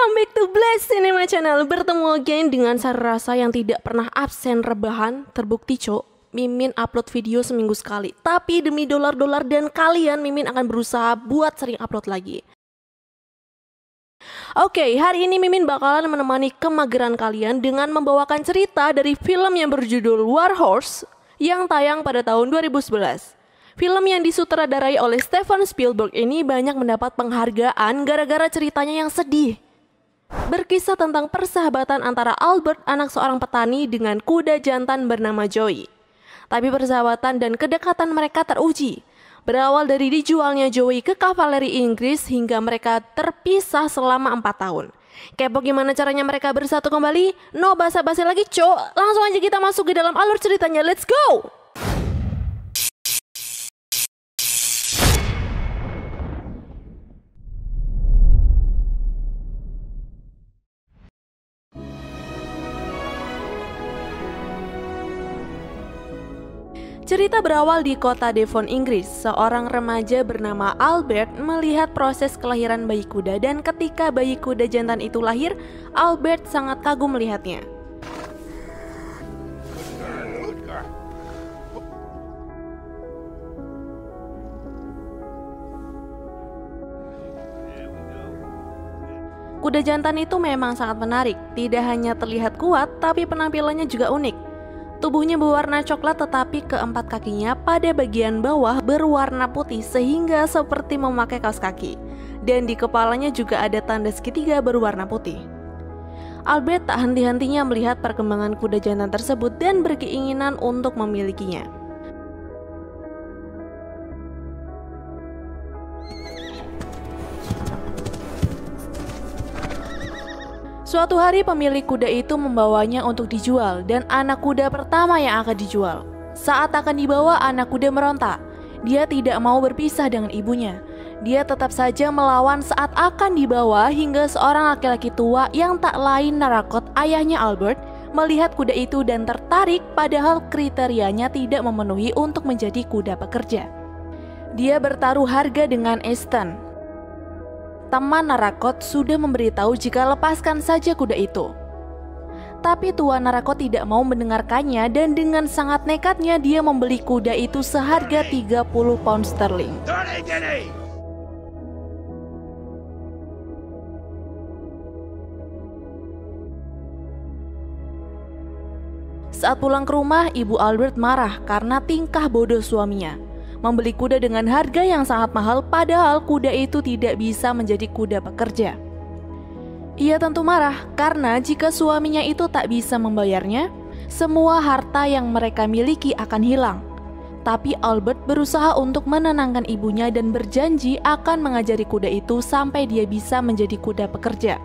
Welcome back to Blast Cinema Channel. Bertemu again dengan Sarah Rasa yang tidak pernah absen rebahan. Terbukti cok, Mimin upload video seminggu sekali. Tapi demi dolar-dolar dan kalian, Mimin akan berusaha buat sering upload lagi. Oke, hari ini Mimin bakalan menemani kemageran kalian dengan membawakan cerita dari film yang berjudul War Horse yang tayang pada tahun 2011. Film yang disutradarai oleh Steven Spielberg ini banyak mendapat penghargaan gara-gara ceritanya yang sedih. Berkisah tentang persahabatan antara Albert, anak seorang petani, dengan kuda jantan bernama Joey. Tapi persahabatan dan kedekatan mereka teruji. Berawal dari dijualnya Joey ke kavaleri Inggris hingga mereka terpisah selama 4 tahun. Kepo gimana caranya mereka bersatu kembali? No basa-basi lagi cok, langsung aja kita masuk ke dalam alur ceritanya, let's go! Cerita berawal di kota Devon, Inggris. Seorang remaja bernama Albert melihat proses kelahiran bayi kuda, dan ketika bayi kuda jantan itu lahir, Albert sangat kagum melihatnya. Kuda jantan itu memang sangat menarik, tidak hanya terlihat kuat, tapi penampilannya juga unik. Tubuhnya berwarna coklat tetapi keempat kakinya pada bagian bawah berwarna putih sehingga seperti memakai kaos kaki. Dan di kepalanya juga ada tanda segitiga berwarna putih. Albert tak henti-hentinya melihat perkembangan kuda jantan tersebut dan berkeinginan untuk memilikinya. Suatu hari pemilik kuda itu membawanya untuk dijual dan anak kuda pertama yang akan dijual. Saat akan dibawa, anak kuda meronta. Dia tidak mau berpisah dengan ibunya. Dia tetap saja melawan saat akan dibawa hingga seorang laki-laki tua yang tak lain Narakot, ayahnya Albert, melihat kuda itu dan tertarik padahal kriterianya tidak memenuhi untuk menjadi kuda pekerja. Dia bertaruh harga dengan Aston. Teman Narakot sudah memberitahu jika lepaskan saja kuda itu. Tapi Tuan Narakot tidak mau mendengarkannya dan dengan sangat nekatnya dia membeli kuda itu seharga 30 pound sterling. Saat pulang ke rumah, ibu Albert marah karena tingkah bodoh suaminya. Membeli kuda dengan harga yang sangat mahal padahal kuda itu tidak bisa menjadi kuda pekerja. Ia tentu marah karena jika suaminya itu tak bisa membayarnya, semua harta yang mereka miliki akan hilang. Tapi Albert berusaha untuk menenangkan ibunya dan berjanji akan mengajari kuda itu sampai dia bisa menjadi kuda pekerja.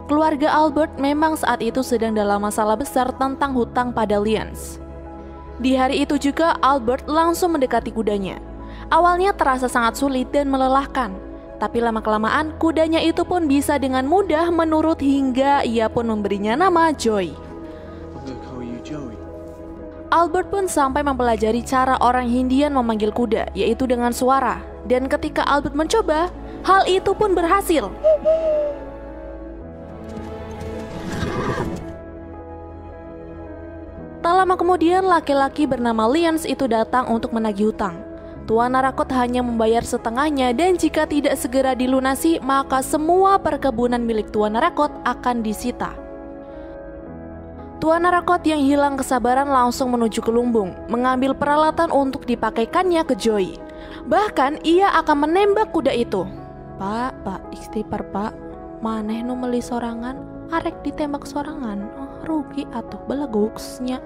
Keluarga Albert memang saat itu sedang dalam masalah besar tentang hutang pada Lyons. Di hari itu juga Albert langsung mendekati kudanya. Awalnya terasa sangat sulit dan melelahkan, tapi lama-kelamaan kudanya itu pun bisa dengan mudah menurut hingga ia pun memberinya nama Joey. Albert pun sampai mempelajari cara orang Hindian memanggil kuda, yaitu dengan suara. Dan ketika Albert mencoba, hal itu pun berhasil. Tak lama kemudian laki-laki bernama Lyons itu datang untuk menagih hutang. Tuan Narakot hanya membayar setengahnya dan jika tidak segera dilunasi maka semua perkebunan milik Tuan Narakot akan disita. Tuan Narakot yang hilang kesabaran langsung menuju ke lumbung, mengambil peralatan untuk dipakaikannya ke Joey. Bahkan ia akan menembak kuda itu. Pak, istighfar pak, maneh nu meli sorangan, arek ditembak sorangan, rugi atuh belaguksnya.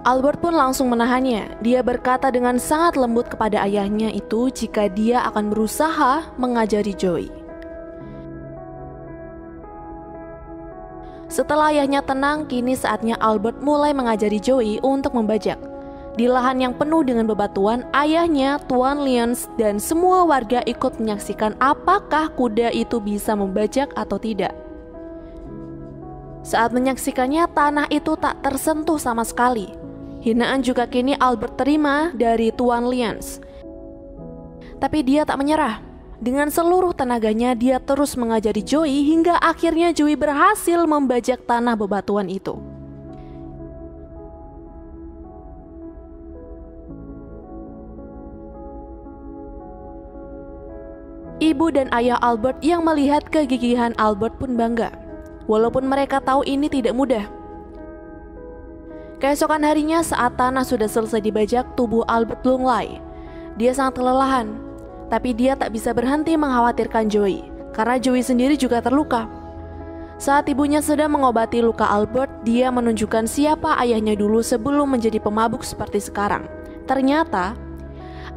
Albert pun langsung menahannya. Dia berkata dengan sangat lembut kepada ayahnya itu jika dia akan berusaha mengajari Joey. Setelah ayahnya tenang, kini saatnya Albert mulai mengajari Joey untuk membajak. Di lahan yang penuh dengan bebatuan, ayahnya, Tuan Lyons, dan semua warga ikut menyaksikan apakah kuda itu bisa membajak atau tidak. Saat menyaksikannya, tanah itu tak tersentuh sama sekali. Hinaan juga kini Albert terima dari Tuan Lyons. Tapi dia tak menyerah. Dengan seluruh tenaganya dia terus mengajari Joey hingga akhirnya Joey berhasil membajak tanah bebatuan itu. Ibu dan ayah Albert yang melihat kegigihan Albert pun bangga, walaupun mereka tahu ini tidak mudah. Keesokan harinya saat tanah sudah selesai dibajak, tubuh Albert lunglai. Dia sangat kelelahan, tapi dia tak bisa berhenti mengkhawatirkan Joey, karena Joey sendiri juga terluka. Saat ibunya sedang mengobati luka Albert, dia menunjukkan siapa ayahnya dulu sebelum menjadi pemabuk seperti sekarang. Ternyata,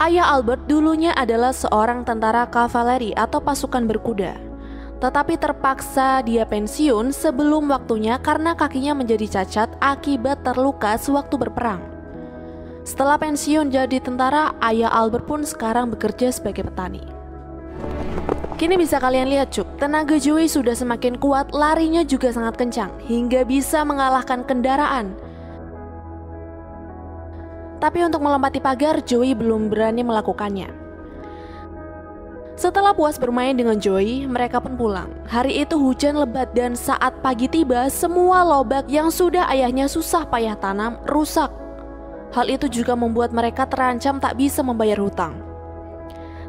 ayah Albert dulunya adalah seorang tentara kavaleri atau pasukan berkuda. Tetapi terpaksa dia pensiun sebelum waktunya karena kakinya menjadi cacat akibat terluka sewaktu berperang. Setelah pensiun jadi tentara, ayah Albert pun sekarang bekerja sebagai petani. Kini bisa kalian lihat cuk, tenaga Joey sudah semakin kuat, larinya juga sangat kencang, hingga bisa mengalahkan kendaraan. Tapi untuk melompati pagar, Joey belum berani melakukannya. Setelah puas bermain dengan Joey, mereka pun pulang. Hari itu hujan lebat dan saat pagi tiba, semua lobak yang sudah ayahnya susah payah tanam rusak. Hal itu juga membuat mereka terancam tak bisa membayar hutang.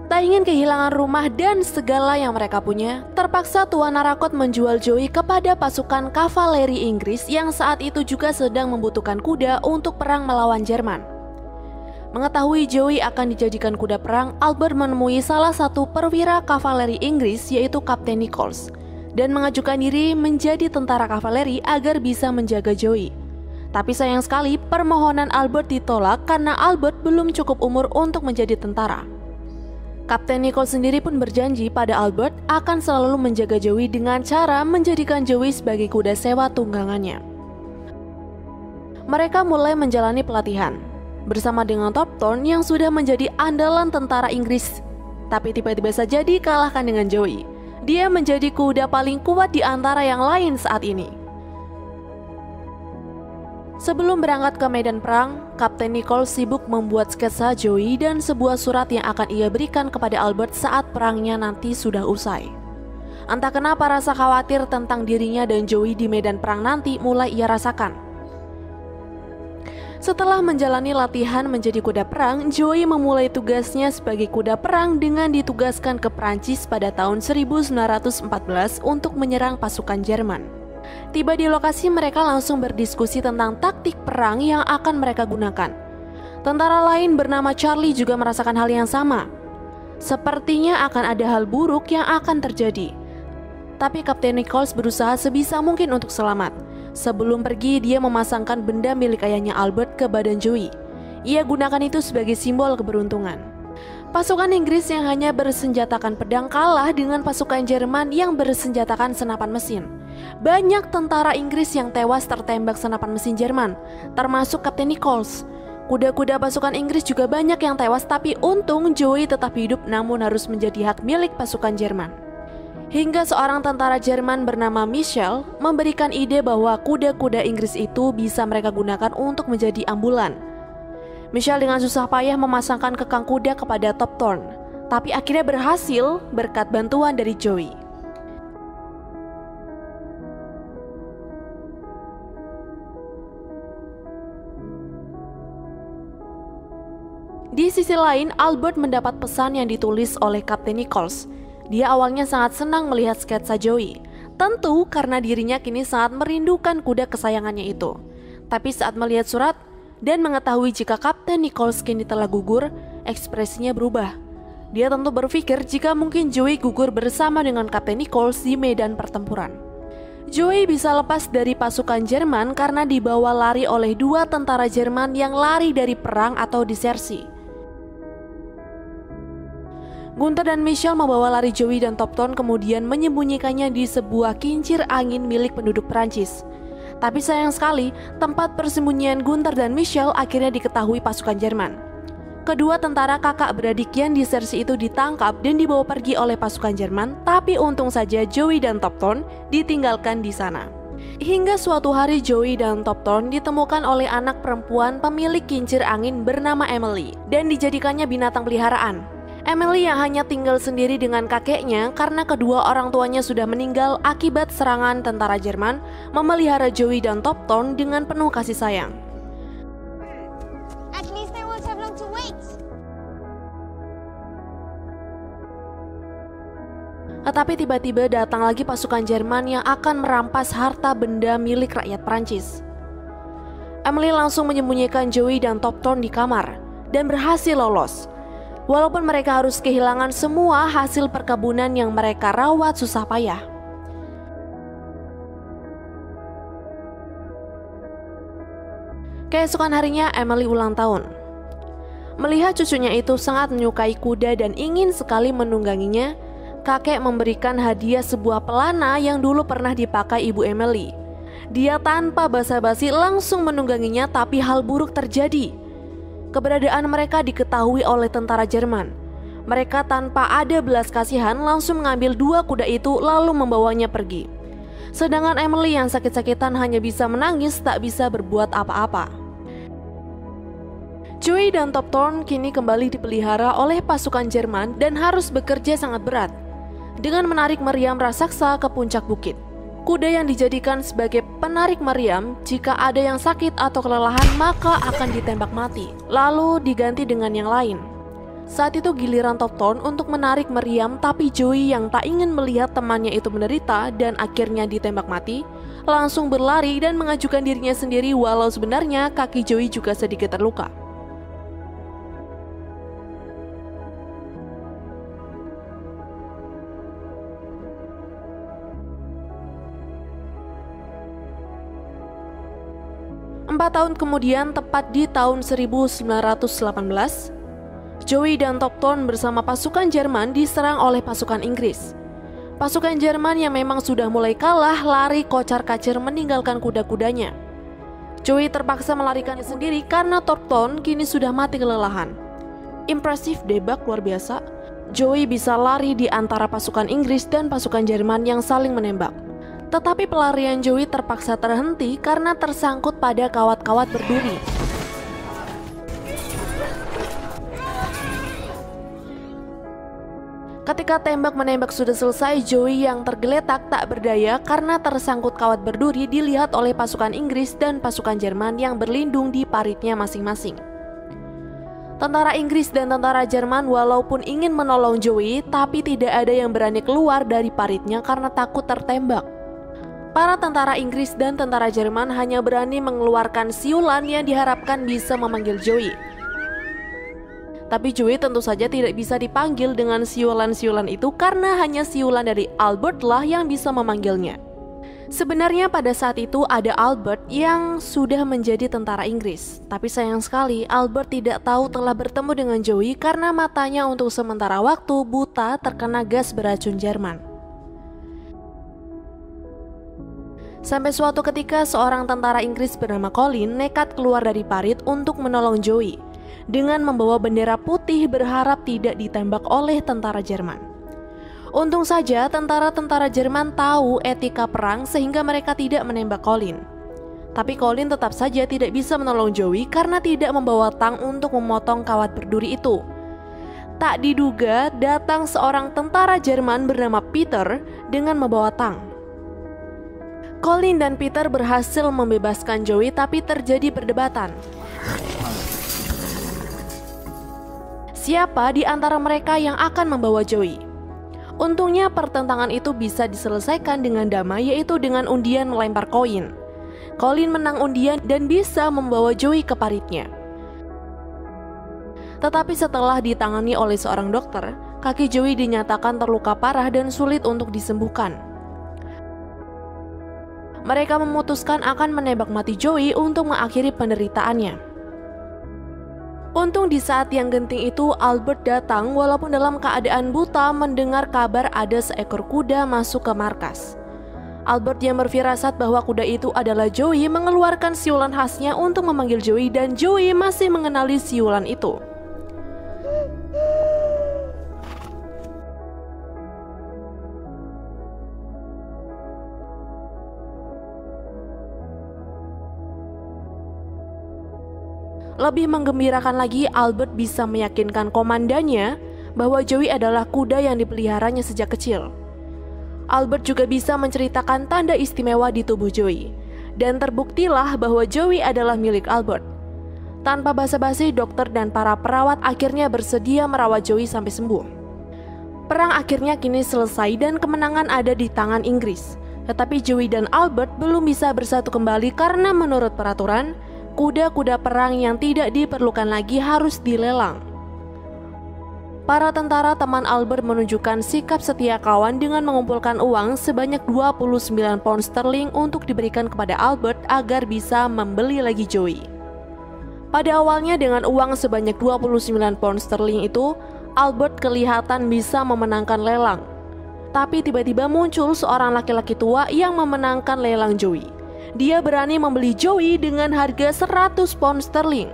Tak ingin kehilangan rumah dan segala yang mereka punya, terpaksa Tuan Narakot menjual Joey kepada pasukan kavaleri Inggris yang saat itu juga sedang membutuhkan kuda untuk perang melawan Jerman. Mengetahui Joey akan dijadikan kuda perang, Albert menemui salah satu perwira kavaleri Inggris yaitu Kapten Nichols dan mengajukan diri menjadi tentara kavaleri agar bisa menjaga Joey. Tapi sayang sekali permohonan Albert ditolak karena Albert belum cukup umur untuk menjadi tentara. Kapten Nichols sendiri pun berjanji pada Albert akan selalu menjaga Joey dengan cara menjadikan Joey sebagai kuda sewa tunggangannya. Mereka mulai menjalani pelatihan bersama dengan Top Thorn yang sudah menjadi andalan tentara Inggris. Tapi tiba-tiba saja dikalahkan dengan Joey. Dia menjadi kuda paling kuat di antara yang lain saat ini. Sebelum berangkat ke medan perang, Kapten Nichols sibuk membuat sketsa Joey dan sebuah surat yang akan ia berikan kepada Albert saat perangnya nanti sudah usai. Entah kenapa rasa khawatir tentang dirinya dan Joey di medan perang nanti mulai ia rasakan. Setelah menjalani latihan menjadi kuda perang, Joey memulai tugasnya sebagai kuda perang dengan ditugaskan ke Prancis pada tahun 1914 untuk menyerang pasukan Jerman. Tiba di lokasi, mereka langsung berdiskusi tentang taktik perang yang akan mereka gunakan. Tentara lain bernama Charlie juga merasakan hal yang sama. Sepertinya akan ada hal buruk yang akan terjadi. Tapi Kapten Nichols berusaha sebisa mungkin untuk selamat. Sebelum pergi, dia memasangkan benda milik ayahnya Albert ke badan Joey. Ia gunakan itu sebagai simbol keberuntungan. Pasukan Inggris yang hanya bersenjatakan pedang kalah dengan pasukan Jerman yang bersenjatakan senapan mesin. Banyak tentara Inggris yang tewas tertembak senapan mesin Jerman, termasuk Kapten Nichols. Kuda-kuda pasukan Inggris juga banyak yang tewas, tapi untung Joey tetap hidup namun harus menjadi hak milik pasukan Jerman. Hingga seorang tentara Jerman bernama Michel memberikan ide bahwa kuda-kuda Inggris itu bisa mereka gunakan untuk menjadi ambulan. Michel dengan susah payah memasangkan kekang kuda kepada Top Thorn, tapi akhirnya berhasil berkat bantuan dari Joey. Di sisi lain, Albert mendapat pesan yang ditulis oleh Kapten Nichols. Dia awalnya sangat senang melihat sketsa Joey, tentu karena dirinya kini sangat merindukan kuda kesayangannya itu. Tapi saat melihat surat dan mengetahui jika Kapten Nichols kini telah gugur, ekspresinya berubah. Dia tentu berpikir jika mungkin Joey gugur bersama dengan Kapten Nichols di medan pertempuran. Joey bisa lepas dari pasukan Jerman karena dibawa lari oleh dua tentara Jerman yang lari dari perang atau disersi. Gunther dan Michel membawa lari Joey dan Top Thorn kemudian menyembunyikannya di sebuah kincir angin milik penduduk Prancis. Tapi sayang sekali, tempat persembunyian Gunther dan Michel akhirnya diketahui pasukan Jerman. Kedua tentara kakak beradik yang disersi itu ditangkap dan dibawa pergi oleh pasukan Jerman, tapi untung saja Joey dan Top Thorn ditinggalkan di sana. Hingga suatu hari Joey dan Top Thorn ditemukan oleh anak perempuan pemilik kincir angin bernama Emily dan dijadikannya binatang peliharaan. Emily yang hanya tinggal sendiri dengan kakeknya karena kedua orang tuanya sudah meninggal akibat serangan tentara Jerman, memelihara Joey dan Topton dengan penuh kasih sayang. At least I won't have long to wait. Tetapi tiba-tiba datang lagi pasukan Jerman yang akan merampas harta benda milik rakyat Prancis. Emily langsung menyembunyikan Joey dan Topton di kamar dan berhasil lolos. Walaupun mereka harus kehilangan semua hasil perkebunan yang mereka rawat susah payah. Keesokan harinya Emily ulang tahun. Melihat cucunya itu sangat menyukai kuda dan ingin sekali menungganginya, kakek memberikan hadiah sebuah pelana yang dulu pernah dipakai ibu Emily. Dia tanpa basa-basi langsung menungganginya, tapi hal buruk terjadi. Keberadaan mereka diketahui oleh tentara Jerman. Mereka tanpa ada belas kasihan langsung mengambil dua kuda itu lalu membawanya pergi. Sedangkan Emily yang sakit-sakitan hanya bisa menangis, tak bisa berbuat apa-apa. Joey dan Topton kini kembali dipelihara oleh pasukan Jerman dan harus bekerja sangat berat dengan menarik meriam raksasa ke puncak bukit. Kuda yang dijadikan sebagai penarik meriam, jika ada yang sakit atau kelelahan maka akan ditembak mati, lalu diganti dengan yang lain. Saat itu giliran Topton untuk menarik meriam, tapi Joey yang tak ingin melihat temannya itu menderita dan akhirnya ditembak mati, langsung berlari dan mengajukan dirinya sendiri walau sebenarnya kaki Joey juga sedikit terluka. Empat tahun kemudian, tepat di tahun 1918, Joey dan Topton bersama pasukan Jerman diserang oleh pasukan Inggris. Pasukan Jerman yang memang sudah mulai kalah lari kocar-kacir meninggalkan kuda-kudanya. Joey terpaksa melarikan sendiri karena Topton kini sudah mati kelelahan. Impresif debak luar biasa. Joey bisa lari di antara pasukan Inggris dan pasukan Jerman yang saling menembak. Tetapi pelarian Joey terpaksa terhenti karena tersangkut pada kawat-kawat berduri. Ketika tembak-menembak sudah selesai, Joey yang tergeletak tak berdaya karena tersangkut kawat berduri dilihat oleh pasukan Inggris dan pasukan Jerman yang berlindung di paritnya masing-masing. Tentara Inggris dan tentara Jerman walaupun ingin menolong Joey, tapi tidak ada yang berani keluar dari paritnya karena takut tertembak. Para tentara Inggris dan tentara Jerman hanya berani mengeluarkan siulan yang diharapkan bisa memanggil Joey. Tapi Joey tentu saja tidak bisa dipanggil dengan siulan-siulan itu karena hanya siulan dari Albert lah yang bisa memanggilnya. Sebenarnya pada saat itu ada Albert yang sudah menjadi tentara Inggris. Tapi sayang sekali Albert tidak tahu telah bertemu dengan Joey karena matanya untuk sementara waktu buta terkena gas beracun Jerman. Sampai suatu ketika seorang tentara Inggris bernama Colin nekat keluar dari parit untuk menolong Joey dengan membawa bendera putih berharap tidak ditembak oleh tentara Jerman. Untung saja tentara-tentara Jerman tahu etika perang sehingga mereka tidak menembak Colin. Tapi Colin tetap saja tidak bisa menolong Joey karena tidak membawa tang untuk memotong kawat berduri itu. Tak diduga datang seorang tentara Jerman bernama Peter dengan membawa tang. Colin dan Peter berhasil membebaskan Joey, tapi terjadi perdebatan. Siapa di antara mereka yang akan membawa Joey? Untungnya pertentangan itu bisa diselesaikan dengan damai, yaitu dengan undian melempar koin. Colin menang undian dan bisa membawa Joey ke paritnya. Tetapi setelah ditangani oleh seorang dokter, kaki Joey dinyatakan terluka parah dan sulit untuk disembuhkan. Mereka memutuskan akan menembak mati Joey untuk mengakhiri penderitaannya. Untung di saat yang genting itu Albert datang walaupun dalam keadaan buta mendengar kabar ada seekor kuda masuk ke markas. Albert yang berfirasat bahwa kuda itu adalah Joey mengeluarkan siulan khasnya untuk memanggil Joey dan Joey masih mengenali siulan itu. Lebih menggembirakan lagi, Albert bisa meyakinkan komandannya bahwa Joey adalah kuda yang dipeliharanya sejak kecil. Albert juga bisa menceritakan tanda istimewa di tubuh Joey, dan terbuktilah bahwa Joey adalah milik Albert. Tanpa basa-basi, dokter dan para perawat akhirnya bersedia merawat Joey sampai sembuh. Perang akhirnya kini selesai dan kemenangan ada di tangan Inggris. Tetapi Joey dan Albert belum bisa bersatu kembali karena menurut peraturan, kuda-kuda perang yang tidak diperlukan lagi harus dilelang. Para tentara teman Albert menunjukkan sikap setia kawan dengan mengumpulkan uang sebanyak 29 pound sterling untuk diberikan kepada Albert agar bisa membeli lagi Joey. Pada awalnya dengan uang sebanyak 29 pound sterling itu, Albert kelihatan bisa memenangkan lelang. Tapi tiba-tiba muncul seorang laki-laki tua yang memenangkan lelang Joey. Dia berani membeli Joey dengan harga 100 pound sterling.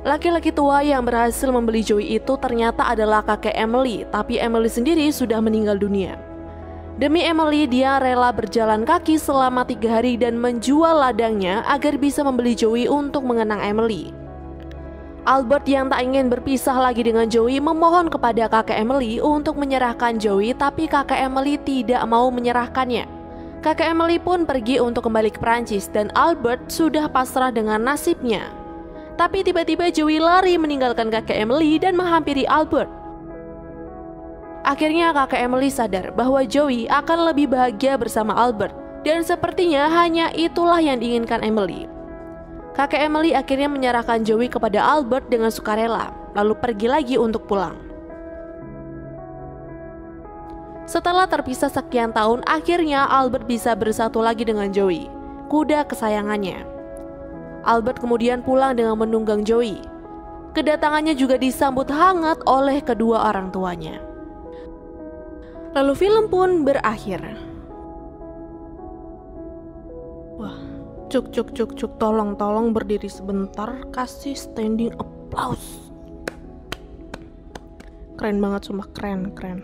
Laki-laki tua yang berhasil membeli Joey itu ternyata adalah kakek Emily, tapi Emily sendiri sudah meninggal dunia. Demi Emily, dia rela berjalan kaki selama 3 hari dan menjual ladangnya agar bisa membeli Joey untuk mengenang Emily. Albert yang tak ingin berpisah lagi dengan Joey memohon kepada kakek Emily untuk menyerahkan Joey, tapi kakek Emily tidak mau menyerahkannya. Kakek Emily pun pergi untuk kembali ke Prancis dan Albert sudah pasrah dengan nasibnya. Tapi tiba-tiba Joey lari meninggalkan kakek Emily dan menghampiri Albert. Akhirnya kakek Emily sadar bahwa Joey akan lebih bahagia bersama Albert, dan sepertinya hanya itulah yang diinginkan Emily. Kakek Emily akhirnya menyerahkan Joey kepada Albert dengan sukarela, lalu pergi lagi untuk pulang. Setelah terpisah sekian tahun, akhirnya Albert bisa bersatu lagi dengan Joey, kuda kesayangannya. Albert kemudian pulang dengan menunggang Joey. Kedatangannya juga disambut hangat oleh kedua orang tuanya. Lalu film pun berakhir. Wah, cuk, tolong berdiri sebentar, kasih standing applause. Keren banget, sumpah keren.